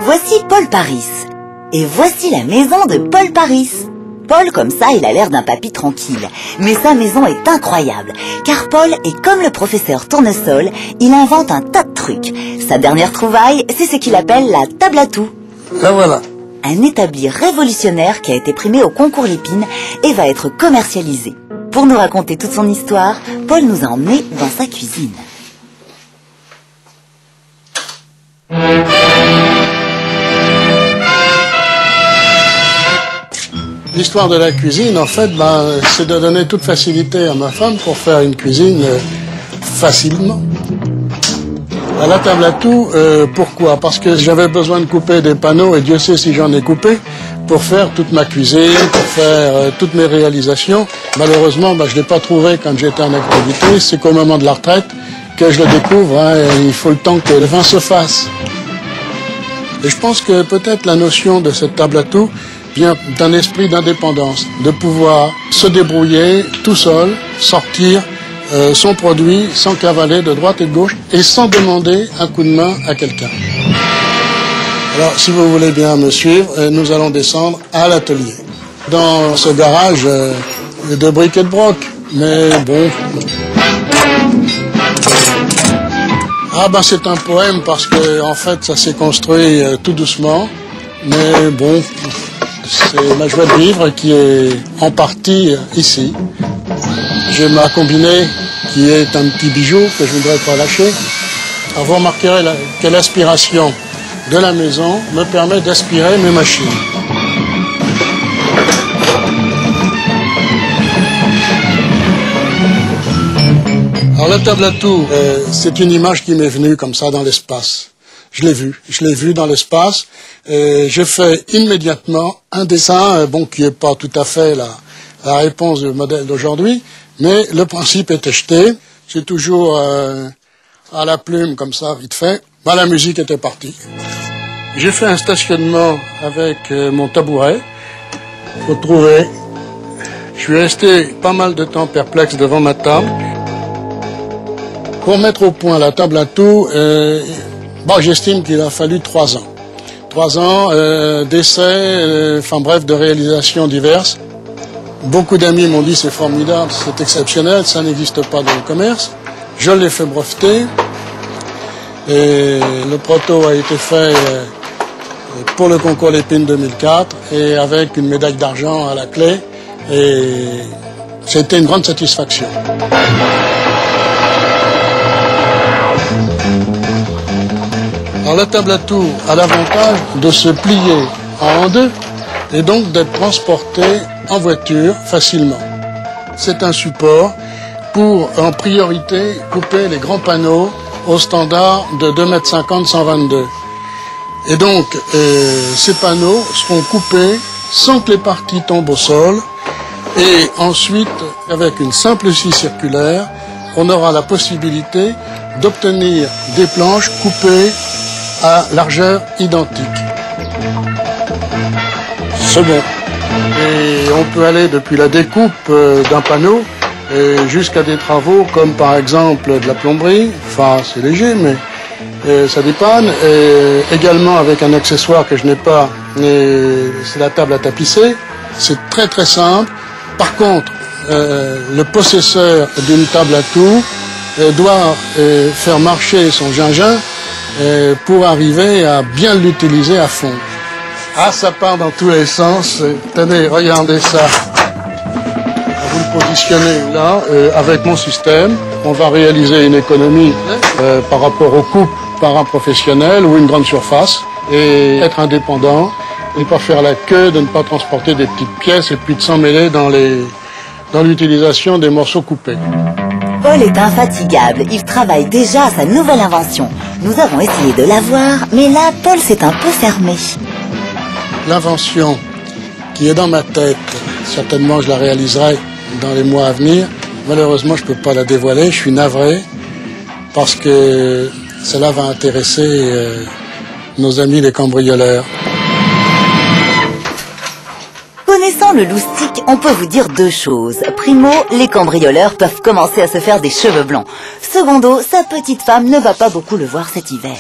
Voici Paul Paris. Et voici la maison de Paul Paris. Paul, comme ça, il a l'air d'un papy tranquille. Mais sa maison est incroyable, car Paul est comme le professeur Tournesol, il invente un tas de trucs. Sa dernière trouvaille, c'est ce qu'il appelle la table à tout. La voilà. Un établi révolutionnaire qui a été primé au concours Lépine et va être commercialisé. Pour nous raconter toute son histoire, Paul nous a emmenés dans sa cuisine. L'histoire de la cuisine, en fait, c'est de donner toute facilité à ma femme pour faire une cuisine facilement. À la table à tout, pourquoi? Parce que j'avais besoin de couper des panneaux, et Dieu sait si j'en ai coupé, pour faire toute ma cuisine, pour faire toutes mes réalisations. Malheureusement, je ne l'ai pas trouvé quand j'étais en activité. C'est qu'au moment de la retraite que je le découvre. Il faut le temps que le vin se fasse. Et je pense que peut-être la notion de cette table à tout vient d'un esprit d'indépendance, de pouvoir se débrouiller tout seul, sortir son produit sans cavaler de droite et de gauche et sans demander un coup de main à quelqu'un. Alors, si vous voulez bien me suivre, nous allons descendre à l'atelier. Dans ce garage de briques et de broc, mais bon... c'est un poème parce que, en fait, ça s'est construit tout doucement, mais bon... C'est ma joie de vivre qui est en partie ici. J'ai ma combinée qui est un petit bijou que je ne voudrais pas lâcher. Alors vous remarquerez que l'aspiration de la maison me permet d'aspirer mes machines. Alors la table à tout, c'est une image qui m'est venue comme ça dans l'espace. Je l'ai vu dans l'espace. J'ai fait immédiatement un dessin, qui n'est pas tout à fait la réponse du modèle d'aujourd'hui, mais le principe était jeté. C'est toujours à la plume, comme ça, vite fait. La musique était partie. J'ai fait un stationnement avec mon tabouret. Faut trouver. Je suis resté pas mal de temps perplexe devant ma table. Pour mettre au point la table à tout, j'estime qu'il a fallu 3 ans. 3 ans d'essais, de réalisations diverses. Beaucoup d'amis m'ont dit c'est formidable, c'est exceptionnel, ça n'existe pas dans le commerce. Je l'ai fait breveter. Et le proto a été fait pour le concours Lépine 2004 et avec une médaille d'argent à la clé. Et c'était une grande satisfaction. Alors la table à tout a l'avantage de se plier en deux et donc d'être transportée en voiture facilement. C'est un support pour en priorité couper les grands panneaux au standard de 2,50 m 122. Et donc ces panneaux seront coupés sans que les parties tombent au sol et ensuite avec une simple scie circulaire on aura la possibilité d'obtenir des planches coupées à largeur identique. C'est bon. Et on peut aller depuis la découpe d'un panneau jusqu'à des travaux comme par exemple de la plomberie. C'est léger, mais ça dépanne. Également avec un accessoire que je n'ai pas, c'est la table à tapisser. C'est très très simple. Par contre, le possesseur d'une table à tout doit faire marcher son gingin pour arriver à bien l'utiliser à fond. Ça part dans tous les sens. Tenez, regardez ça. Vous le positionnez là, avec mon système. On va réaliser une économie par rapport aux coupes par un professionnel ou une grande surface. Et être indépendant, et ne pas faire la queue, de ne pas transporter des petites pièces et puis de s'en mêler dans l'utilisation des morceaux coupés. Paul est infatigable, il travaille déjà à sa nouvelle invention. Nous avons essayé de la voir, mais là, Paul s'est un peu fermé. L'invention qui est dans ma tête, certainement je la réaliserai dans les mois à venir. Malheureusement, je ne peux pas la dévoiler, je suis navré, parce que cela va intéresser nos amis les cambrioleurs. Connaissant le loustic, on peut vous dire 2 choses. Primo, les cambrioleurs peuvent commencer à se faire des cheveux blancs. Secondo, sa petite femme ne va pas beaucoup le voir cet hiver.